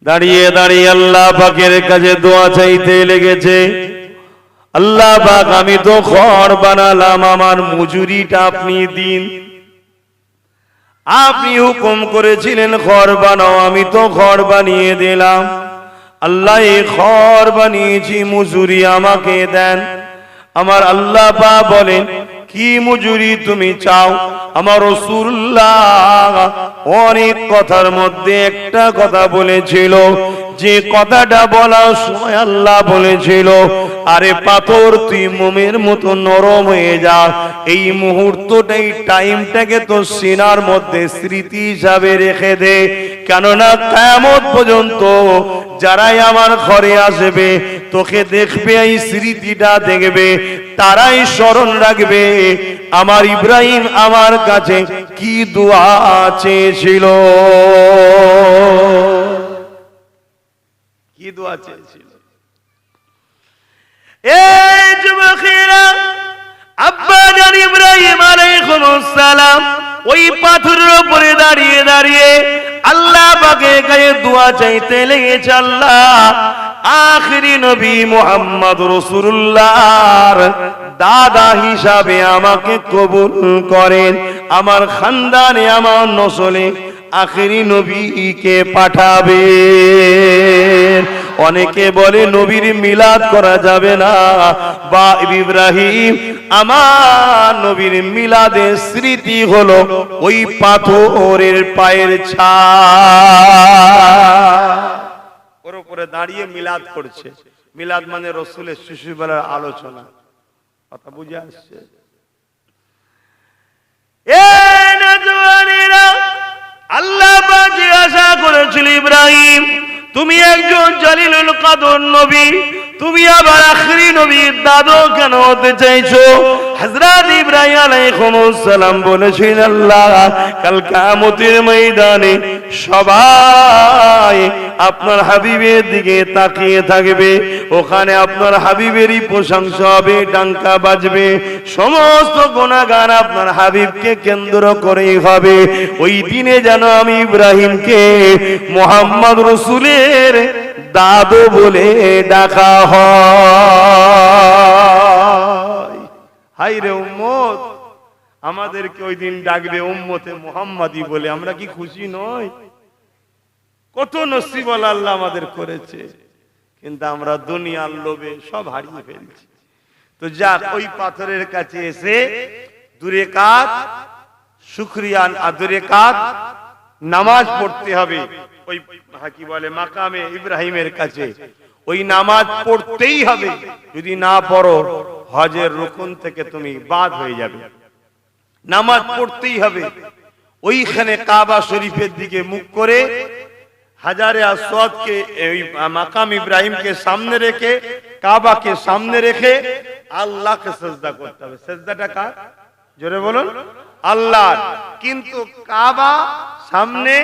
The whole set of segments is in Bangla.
দাঁড়িয়ে দাঁড়িয়ে আল্লাহ পাকের কাছে দোয়া চাইতে লেগেছে। আল্লাহ পাক, আমি তো ঘর বানালাম, আমার মজুরিটা আপনি দিন। আপনি হুকুম করেছিলেন ঘর বানাও, আমি তো ঘর বানিয়ে দিলাম। আল্লাহ, এই ঘর বানিয়েছি, মজুরি আমাকে দেন। আমার আল্লাহ পাক বলেন, কি মজুরি তুমি চাও? আমার রাসূলুল্লাহ অনেক কথার মধ্যে একটা কথা বলেছিল, যে কথাটা বলার সময় আল্লাহ বলেছিল, আরে পাথর তুই মোমের মতো নরম হয়ে যা। এই মুহূর্তটাই, টাইমটাকে তো সিনার মধ্যে স্মৃতি হিসাবে রেখে দে, কেননা কিয়ামত পর্যন্ত যারাই আমার ঘরে আসবে, তোকে দেখবে, এই স্মৃতিটা দেখবে, তারাই স্মরণ রাখবে আমার ইব্রাহিম আমার কাছে কি দোয়া চেয়েছিল, কি দোয়া চেয়েছিল। এই যুবকেরা, আব্বা জান ইব্রাহিম আলাইহিস সালাম ওই পাথরের উপরে দাঁড়িয়ে দাঁড়িয়ে আল্লাহ পাকের কাছে দোয়া চাইতে লেগেছে, আল্লাহ আখিরি নবী মুহাম্মদ রাসূলুল্লাহর দাদা হিসাবে আমাকে কবুল করেন, আমার খানদানে, আমার নসলে আখিরি নবীকে পাঠাবেন। অনেকে বলে নবীর মিলাদ করা যাবে না, বা ইব্রাহিম আমার নবীর মিলাদের স্মৃতি হলো ওই পাথরের পায়ের ছাপ, ওর উপরে দাঁড়িয়ে মিলাদ করছে। মিলাদ মানে রাসূলের শিশুবেলার আলোচনা। কথা বুঝে আসছে? এই নওজওয়ানেরা, আল্লাহ পাক জিজ্ঞাসা করেছিল, ইব্রাহিম তুমি একজন জলিলুল কদর নবী, তুমি আবার আখিরি নবীর দাদু কেন হতে চাইছো? হযরত ইব্রাহিম আলাইহিস সালাম বলেছিলেন, আল্লাহ কাল কিয়ামতের ময়দানে সবাই আপনার হাবিবের দিকে তাকিয়ে থাকবে, ওখানে আপনার হাবিবেরই প্রশংসা হবে, ডাঙ্কা বাজবে, সমস্ত গুনাহগার আপনার হাবিবকে কেন্দ্র করেই হবে। ওই দিনে যেন আমি ইব্রাহিমকে মুহাম্মদ রাসূলের দাদু বলে ডাকা হয়। হাই রে উম্মত, আমাদেরকে ওই দিন ডাকবে উম্মতে মুহাম্মাদি বলে, আমরা কি খুশি নই? কত নসিবওয়ালা আল্লাহ আমাদের করেছে, কিন্তু আমরা দুনিয়ার লোভে সব হারিয়ে ফেলছি। তো যাক, ওই পাথরের কাছে এসে দুই রাকাত শুকরিয়া আর দুই রাকাত নামাজ পড়তে হবে। ওই কি বলে মাকামে ইব্রাহিমের কাছে ওই নামাজ পড়তেই হবে, যদি না পড়ো হজের রুকুন থেকে তুমি বাদ হয়ে যাবে। নামাজ পড়তেই হবে। ওইখানে কাবা শরীফের দিকে মুখ করে হাজারে আসওয়াদকে, ওই মাকাম ইব্রাহিমকে সামনে রেখে, কাবাকে সামনে রেখে আল্লাহকে সিজদা করতে হবে। সিজদাটা কার? জোরে বলুন, আল্লাহ। কিন্তু কাবা সামনে,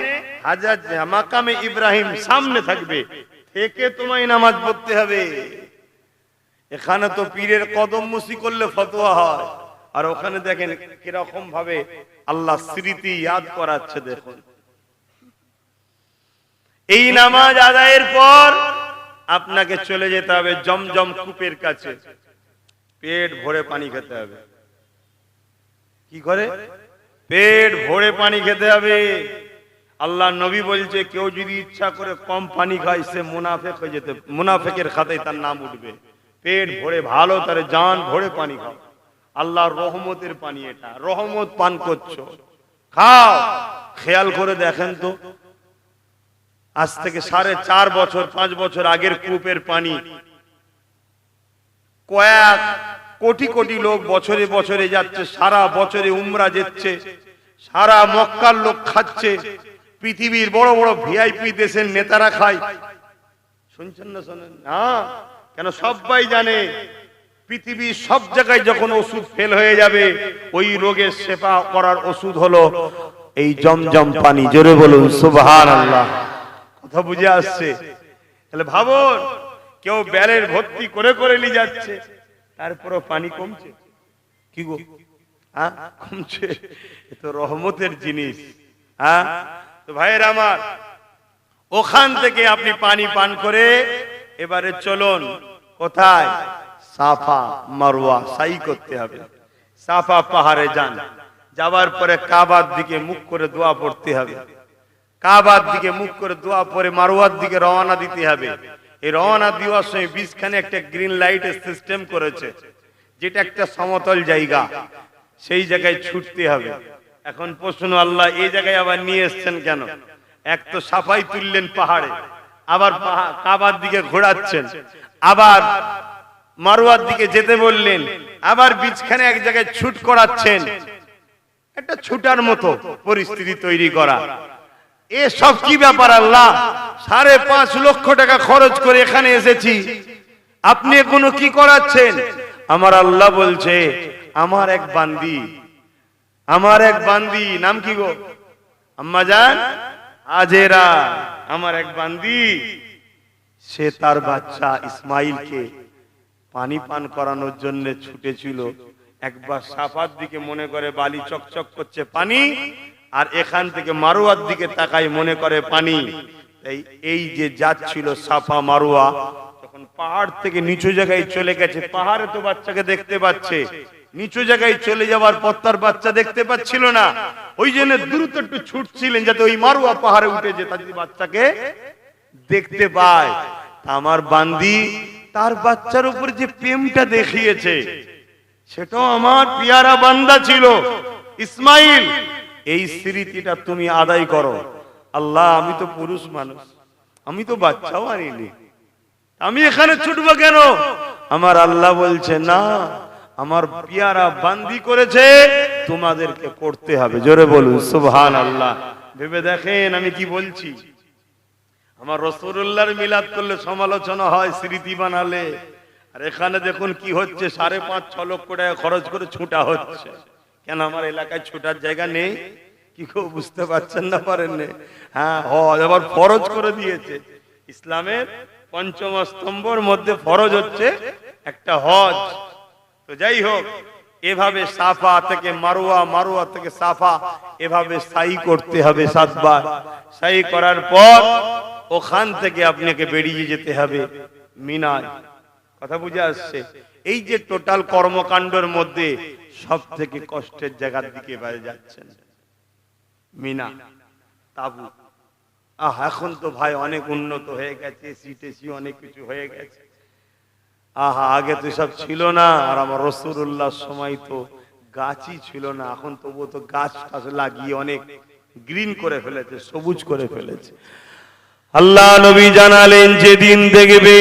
হাজার মাকামে ইব্রাহিম সামনে থাকবে, থেকে তোমায় নামাজ পড়তে হবে। এখানে তো পীরের কদম মুসি করলে ফতোয়া হয়, আর ওখানে দেখেন কিরকম ভাবে আল্লাহ স্মৃতি ইয়াদ করাচ্ছে। দেখুন, এই নামাজ আদায়ের পর আপনাকে চলে যেতে হবে জমজম কূপের কাছে, পেট ভরে পানি খেতে হবে। কি করে? পেট ভরে পানি খেতে হবে। আল্লাহ নবী বলছে, কেউ যদি ইচ্ছা করে কম পানি খায় সে মুনাফিক হয়ে যেতে, মুনাফিকের খাতায় তার নাম উঠবে। পেট ভরে ভালো তারে জান ভরে পানি খাও, আল্লাহর রহমতের পানি, এটা রহমত পান করছো, খাও। খেয়াল করে দেখেন তো, আজ থেকে 4.5 বছর 5 বছর আগের কূপের পানি কয়েক কোটি কোটি লোক বছরে বছরে যাচ্ছে, সারা বছরে উমরা যাচ্ছে, সারা মক্কার লোক খাচ্ছে, পৃথিবীর বড় বড় ভিআইপি দেশের নেতারা খায়। শুনছেন না? শোনেন না কেন? সবাই জানে পৃথিবীর সব জায়গায় যখন ওষুধ ফেল হয়ে যাবে, ওই রোগের শেফা করার ওষুধ হলো এই জমজম পানি। জোরে বলুন সুবহানাল্লাহ। কথা বুঝে আসছে? তাহলে ভাবুন, কেউ ব্যারেল ভর্তি করে করে নিয়ে যাচ্ছে, তারপরও পানি কমছে। কি গো, হ্যাঁ কমছে? এ তো রহমতের জিনিস। হ্যাঁ তো ভাইয়ের আমার, ওখান থেকে আপনি পানি পান করে এবারে চলুন কোথায়? সাফা মারওয়া সাই করতে হবে। সাফা পাহাড়ে যান, যাওয়ার পরে কাবার দিকে মুখ করে দোয়া পড়তে হবে। কাবার দিকে মুখ করে দোয়া পড়ে মারওয়ার দিকে রওনা দিতে হবে। এই রওনা দেওয়ার সময় বিছখানে একটা গ্রিন লাইটের সিস্টেম করেছে, যেটা একটা সমতল জায়গা, সেই জায়গায় ছুটতে হবে। এখন প্রশ্ন, আল্লাহ এই জায়গায় আবার নিয়ে এসছেন কেন? এক তো সাফাই তুললেন পাহাড়ে, আবার কাবার দিকে ঘোরাচ্ছেন, আবার মারওয়ার দিকে যেতে বললেন, আবার বিছখানে এক জায়গায় ছুট করাচ্ছেন। একটা ছুটার মতো পরিস্থিতি তৈরি করা, এ সব কি ব্যাপার আল্লাহ? 5.5 লক্ষ টাকা খরচ করে এখানে এসেছি, আপনি এখনো কি করাচ্ছেন? আমার আল্লাহ বলছে, আমার এক বান্দি, নাম কি গো আম্মা জান? হাজেরা। আমার এক বান্দি, সে তার বাচ্চা ইসমাইলকে পানি পান করানোর জন্য ছুটেছিল। একবার সাফার দিকে মনে করে বালি চকচক করছে পানি, আর এখান থেকে মারওয়ার দিকে তাকাই মনে করে পানি। এই যে যাচ্ছিল সাফা মারওয়া, যখন পাহাড় থেকে নিচু জায়গায় চলে গেছে, পাহাড়ে তো বাচ্চাকে দেখতে পাচ্ছে, নিচু জায়গায় চলে যাওয়ার পর তার বাচ্চা দেখতে পাচ্ছিল না, ওই জন্য দ্রুত একটু ছুটছিলেন যাতে ওই মারওয়া পাহাড়ে উঠে যে তার বাচ্চাকে দেখতে পায়। আমার বান্দি তার বাচ্চার উপর যে প্রেমটা দেখিয়েছে, সেটাও আমার পিয়ারা বান্দা ছিল ইসমাইল। এই স্মৃতিটা তুমি আদায় করো। আল্লাহ, আমি তো পুরুষ মানুষ, আমি তো বাচ্চাও আনিনি, আমি এখানে ছুটবো কেন? আমার আল্লাহ বলছে, না, আমার পিয়ারা বান্দি করেছে, তোমাদেরকে করতে হবে। জোরে বলুন সুবহানাল্লাহ। ভেবে দেখেন আমি কি বলছি। আমার রাসূলুল্লাহর মিলাদ করলে সমালোচনা হয়, স্মৃতি বানালে, আর এখানে দেখুন কি হচ্ছে, 5.5-6 লক্ষ টাকা খরচ করে ছুটা হচ্ছে। কেন আমার এলাকায় ছোটার জায়গা নেই? কি কেউ বুঝতে পারছেন না? পারেন না? হ্যাঁ, হজ আবার ফরজ করে দিয়েছে। ইসলামের 5ম স্তম্ভের মধ্যে ফরজ হচ্ছে একটা হজ। তো যাই হোক, এভাবে সাফা থেকে মারওয়া, মারওয়া থেকে সাফা, এভাবে সাই করতে হবে 7 বার। সাই করার পর ওখান থেকে আপনাকে বেরিয়ে যেতে হবে মিনায়। কথা বুঝে আসছে? এই যে টোটাল কর্মকাণ্ডের মধ্যে সব থেকে কষ্টের জায়গার দিকে বাইরে যাচ্ছেন, মিনা, তাবু। এখন তো ভাই অনেক উন্নত হয়ে গেছে, সিটেসি অনেক কিছু হয়ে গেছে। আগে তো সব ছিল না। আর আমার রাসূলুল্লাহর সময় তো গাছই ছিল না। এখন তবুও তো গাছ টাছ লাগিয়ে অনেক গ্রিন করে ফেলেছে, সবুজ করে ফেলেছে। আল্লাহ নবী জানালেন, যেদিন দেখবে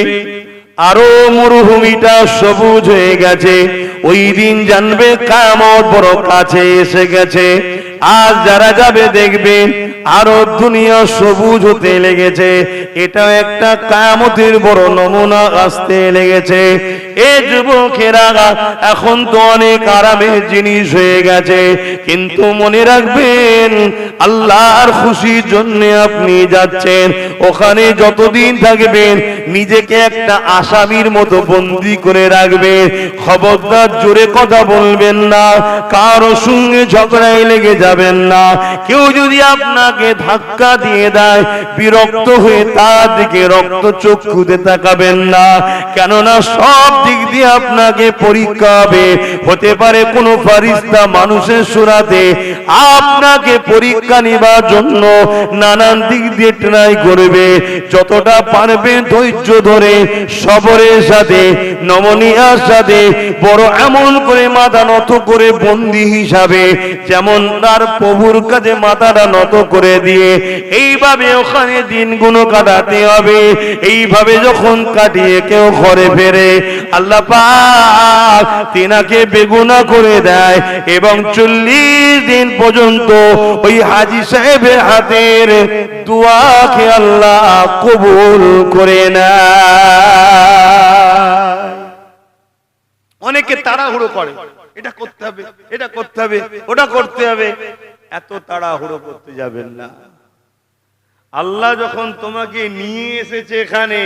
আরো মরুভূমিটা সবুজ হয়ে গেছে, ওই দিন জানবে কিয়ামত বড় কাছে এসে গেছে। আজ যারা যাবে দেখবে আরো দুনিয়া সবুজ হতে লেগেছে, এটা একটা কিয়ামতের বড় নমুনা আসতে লেগেছে। এ যুবকেরা, এখন তো অনেক আরামের জিনিস হয়ে গেছে, কিন্তু মনে রাখবেন আল্লাহর খুশির জন্য আপনি যাচ্ছেন। ওখানে যতদিন থাকবেন নিজেকে একটা আসামির মতো বন্দী করে রাখবেন। খবরদার জোরে কথা বলবেন না, কারো সঙ্গে ঝগড়ায় লেগে যাবেন না। কেউ যদি আপনাকে ধাক্কা দিয়ে দেয়, বিরক্ত হয়ে তার দিকে রক্ত চক্ষুতে তাকাবেন না, কেননা সব দিক দিয়ে আপনাকে পরীক্ষা হবে। হতে পারে কোনো ফেরেশতা মানুষের সুরাতে আপনাকে পরীক্ষা নেবার জন্য নানান দিক দিয়ে ট্রাই করবে। যতটা পারবে ধৈর্য ধরে সবরের সাথে, নমনীয়তার সাথে, বড় এমন করে মাথা নত করে বন্দী হিসাবে, যেমন তার প্রভুর কাছে মাথাটা নত করে দিয়ে এইভাবে ওখানে দিনগুলো কাটাতে হবে। এইভাবে যখন কাটিয়ে কেউ ঘরে ফেরে, আল্লাহ পাক তিনাকে বেগুনা করে দেয় এবং 40 দিন পর্যন্ত ওই হাজী সাহেবের হাতের দোয়াকে আল্লাহ কবুল করে নেয়। অনেকে তাড়াহুড়ো করে, এটা করতে হবে, এটা করতে হবে, ওটা করতে হবে। এত তাড়াহুড়ো করতে যাবেন না। আল্লাহ যখন তোমাকে নিয়ে এসেছে এখানে,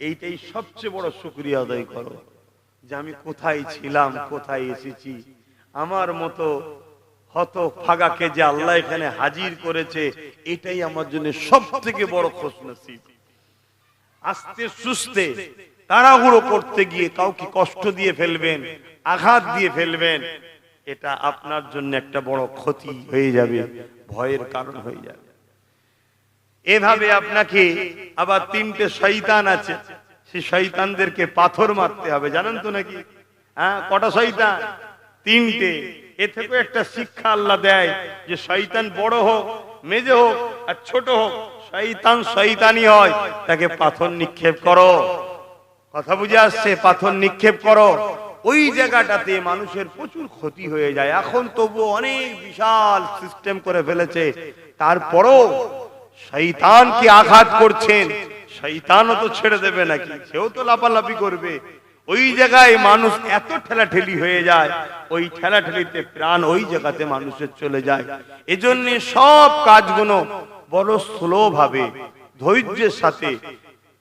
এইটাই সবচেয়ে বড় শুকরিয়া আদায় করো, যে আমি কোথায় ছিলাম, কোথায় এসেছি। আমার মতো হতভাগাকে যে আল্লাহ এখানে হাজির করেছে, এটাই আমার জন্য সবথেকে বড় খুশনসিব। আস্তে সুস্তে তাড়াহুড়ো করতে গিয়ে কাউকে কষ্ট দিয়ে ফেলবেন, আঘাত দিয়ে ফেলবেন, এটা আপনার জন্য একটা বড় ক্ষতি হয়ে যাবে, ভয়ের কারণ হয়ে যাবে। এভাবে আপনাকে আবার তিনটে শয়তান আছে, সেই শয়তানদেরকে পাথর মারতে হবে, জানেন তো নাকি? হ্যাঁ, কটা শয়তান? তিনটে। এ থেকে একটা শিক্ষা আল্লাহ দেয় যে শয়তান বড় হোক, মেজে হোক আর ছোট হোক, শয়তান শয়তানি হয়, তাকে পাথর নিক্ষেপ করো। কথা বুঝে আসছে? পাথর নিক্ষেপ করো। ওই জায়গাটাতে মানুষের প্রচুর ক্ষতি হয়ে যায়। এখন তবু অনেক বিশাল সিস্টেম করে ফেলেছে, তারপরও শয়তানকে আঘাত করছেন, শয়তানও তো ছেড়ে দেবে নাকি? সেও তো লাফালাফি করবে। ওই জায়গায় মানুষ এত ঠেলাঠেলি হয়ে যায়, ওই ঠেলাঠেলিতে প্রাণ ওই জায়গাতে মানুষের চলে যায়। এজন্য সব কাজগুলো বড় স্লো ভাবে, ধৈর্যের সাথে,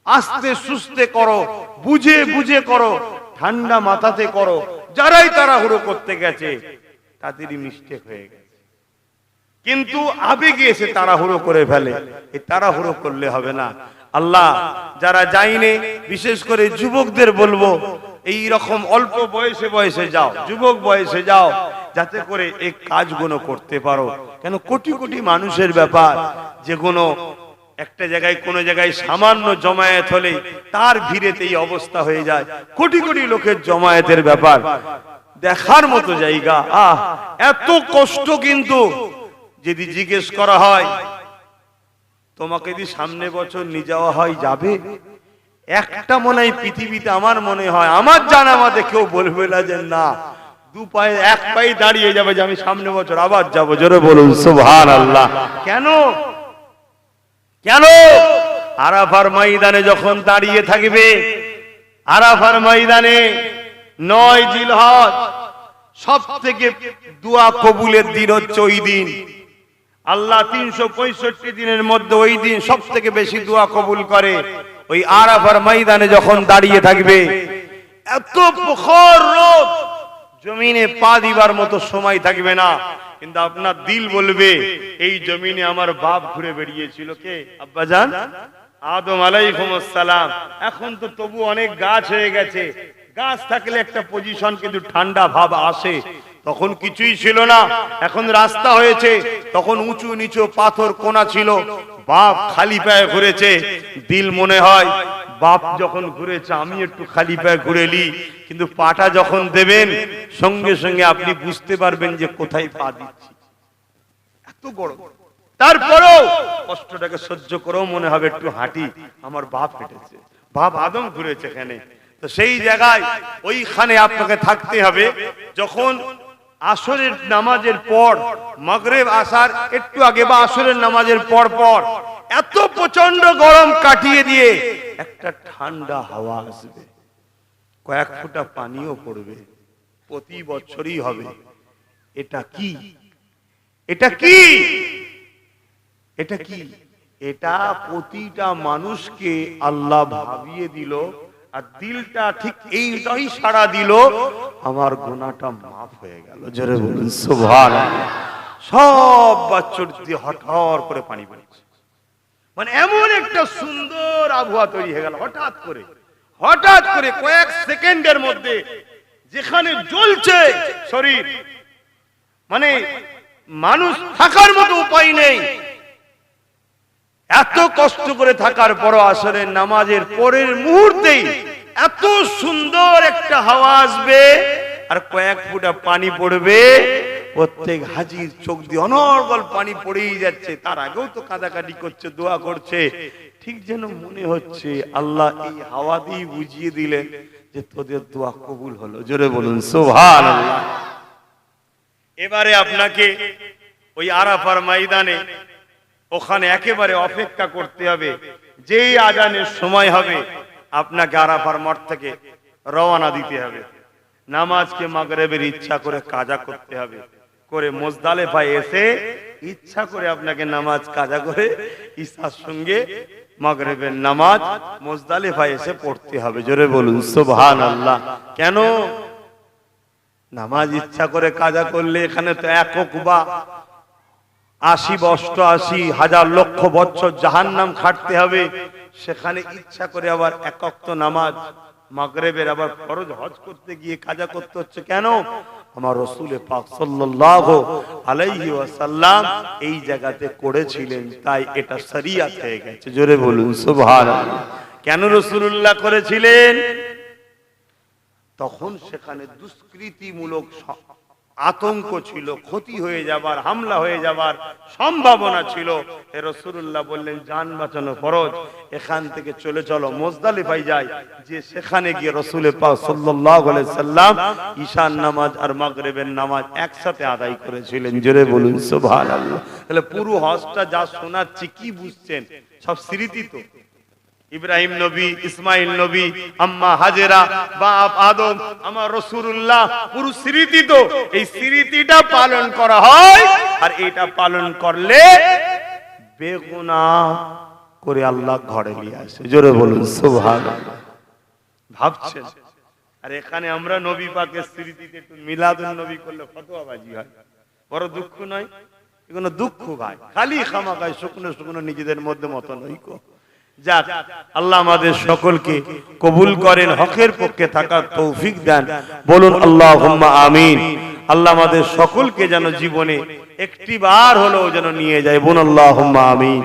আস্তে সুস্তে করো, বুঝে বুঝে করো, ঠান্ডা মাথাতে করো। যারাই তাড়াহুড়ো করতে গেছে তাদেরই মিস্টেক হয়ে গেছে, কিন্তু আবেগে এসে তাড়াহুড়ো করে ফেলে। এই তাড়াহুড়ো করলে হবে না। আল্লাহ যারা যায়নি, বিশেষ করে যুবকদের বলবো, এই রকম অল্প বয়সে বয়সে যাও, যুবক বয়সে যাও, যাতে করে এই কাজগুলো করতে পারো। কেন কোটি কোটি মানুষের ব্যাপার, যেগুলো একটা জায়গায় কোনো জায়গায় সামান্য জমায়েত হলে তার ভিড়েতে এই অবস্থা হয়ে যায়। কোটি কোটি লোকের জমায়েতের ব্যাপার, দেখার মতো জায়গা। এত কষ্ট। কিন্তু যদি জিজ্ঞেস করা হয় তোমাকে যদি সামনে বছর নিয়ে যাওয়া হয়, যাবে? একটা মনে হয় পৃথিবীতে, আমার মনে হয়, আমার জানা মতে কেউ বলবে না যে না, দু পায়ে এক পায়ে দাঁড়িয়ে যাবে যে আমি সামনে বছর আবার যাবো। জোরে বলুন সুবহানাল্লাহ। কেন? কেন? আরাফার ময়দানে যখন দাঁড়িয়ে থাকবে, আরাফার ময়দানে 9 জিলহজ সব থেকে দোয়া কবুলের দিন হচ্ছে ওই দিন। আল্লাহ 365 দিনের মধ্যে ওই দিন সব থেকে বেশি দোয়া কবুল করে। ওই আরাফার ময়দানে যখন দাঁড়িয়ে থাকবে, এত প্রখর রোদ, জমিনে পা দিবার মতো সময় থাকবে না, কিন্তু আপনার দিল বলবে এই জমিনে আমার বাপ ঘুরে বেরিয়েছিল। কে? আব্বাজান আদম আলাইহিস সালাম। এখন তো তবু অনেক গাছ হয়ে গেছে, গাছ থাকলে একটা পজিশন, কিন্তু ঠান্ডা ভাব আসে। তখন কিছুই ছিল না, এখন রাস্তা হয়েছে। তখন উঁচু নিচু পাথর কোনা ছিল, বাপ খালি পায়ে ঘুরেছে। দিল মনে হয় বাপ যখন ঘুরেছে আমি একটু খালি পায়ে ঘুরেলি, কিন্তু পাটা যখন দেবেন সঙ্গে সঙ্গে আপনি বুঝতে পারবেন যে কোথায় পা দিচ্ছি। এত বড়। তারপরেও কষ্টটাকে সহ্য করেও মনে হবে একটু হাঁটি, আমার বাপ হেঁটেছে, বাপ আদম ঘুরেছে এখানে। তো সেই জায়গায় ওইখানে আপনাকে থাকতে হবে। যখন আসরের নামাজের পর, মাগরিব আসার একটু আগে বা আসরের নামাজের পর পর এত প্রচন্ড গরম কাটিয়ে দিয়ে একটা ঠান্ডা হাওয়া আসবে, কয়েক ফোঁটা পানিও পড়বে, প্রতি বছরই হবে। এটা কি? এটা কি? এটা কি? এটা প্রতিটা মানুষকে আল্লাহ ভাবিয়ে দিল, আর দিলটা ঠিক এইটাই সাড়া দিল, আমার গুনাহটা মাফ হয়ে গেল। জোরে বলুন সুবহানাল্লাহ। সব বাচ্চার দিয়ে হঠাৎ করে পানি পড়ছে, মানে এমন একটা সুন্দর আবহাওয়া তৈরি হয়ে গেল হঠাৎ করে। হঠাৎ করে কয়েক সেকেন্ডের মধ্যে যেখানে জ্বলছে শরীর, মানে মানুষ থাকার মতো উপায় নেই, এত কষ্ট করে থাকার পরও আসরের নামাজের পরের মুহূর্তেই এত সুন্দর একটা হাওয়া আসবে আর কয়েক ফোঁটা পানি পড়বে। প্রত্যেক হাজির চোখ দিয়ে অনর্গল পানি পড়েই যাচ্ছে। তার আগেও তো কাঁদাকাটি করছে, দোয়া করছে, ঠিক যেন মনে হচ্ছে আল্লাহ এই হাওয়া দিয়ে বুঝিয়ে দিলেন যে তোদের দোয়া কবুল হলো। জোরে বলুন সুবহানাল্লাহ। এবারে আপনাকে ওই আরাফার ময়দানে ওখানে একেবারে অপেক্ষা করতে হবে। যেই আজানের সময় হবে আপনাকে আরাফার মাঠ থেকে রওনা দিতে হবে। নামাজকে মাগরিবের ইচ্ছা করে কাজা করতে হবে, করে মুজদালিফায় এসে ইচ্ছা করে আপনাকে নামাজ কাজা করে ঈশার সঙ্গে মাগরিবের নামাজ মুজদালিফায় এসে পড়তে হবে। জোরে বলুন সুবহানাল্লাহ। কেন? নামাজ ইচ্ছা করে কাজা করলে এখানে তো একক বা 80 বা 88,000 লক্ষ বছর জাহান্নাম খাটতে হবে, সেখানে ইচ্ছা করে আবার একক তো নামাজ মাগরিবের আবার ফরজ হজ করতে গিয়ে কাজা করতে হচ্ছে কেন? আমার রাসূল পাক সাল্লাল্লাহু আলাইহি ওয়াসাল্লাম এই জায়গাতে করেছিলেন, তাই এটা শরিয়ত হয়ে গেছে। জোরে বলুন সুবহানাল্লাহ। কেন রাসূলুল্লাহ করেছিলেন? তখন সেখানে দুষ্কৃতিমূলক আতঙ্ক ছিল, ক্ষতি হয়ে যাবার, হামলা হয়ে যাবার সম্ভাবনা ছিল। রাসূলুল্লাহ বললেন জান বাঁচানো ফরজ, এখান থেকে চলে চলো মুজদালিফায় যাই। যে সেখানে গিয়ে রাসূল পাক সাল্লাল্লাহু আলাইহি সাল্লাম ঈশার নামাজ আর মাগরিবের নামাজ একসাথে আদায় করেছিলেন। জোরে বলুন সুবহানাল্লাহ। তাহলে পুরো হজটা যা শোনাচ্ছি কি বুঝছেন? সব স্মৃতি তো। ইব্রাহিম নবী, ইসমাইল নবী, আম্মা হাজেরা, বাপ আদম, আমার রাসূলুল্লাহ, পুরো স্মৃতি তো। এই স্মৃতিটা পালন করা হয়, আর এটা পালন করলে বেগুনাহ করে আল্লাহ ঘরে নিয়ে আসে। জোরে বলুন সুবহানাল্লাহ। ভাবছেন? আর এখানে আমরা নবী পাকের স্মৃতিতে একটু মিলাদুন নবী করলে ফতোয়াবাজি হয়। বড় দুঃখ নয়? এগুলো দুঃখ ভাই, খালি খামাখায় শুকনো শুকনো নিজেদের মধ্যে মত নয় কো। যাক, আল্লাহ আমাদের সকলকে কবুল করেন, হকের পক্ষে থাকার তৌফিক দেন। বলুন আল্লাহুম্মা আমিন। আল্লাহ আমাদের সকলকে যেন জীবনে একটি বার হলেও যেন নিয়ে যায়। বলুন আল্লাহুম্মা আমিন।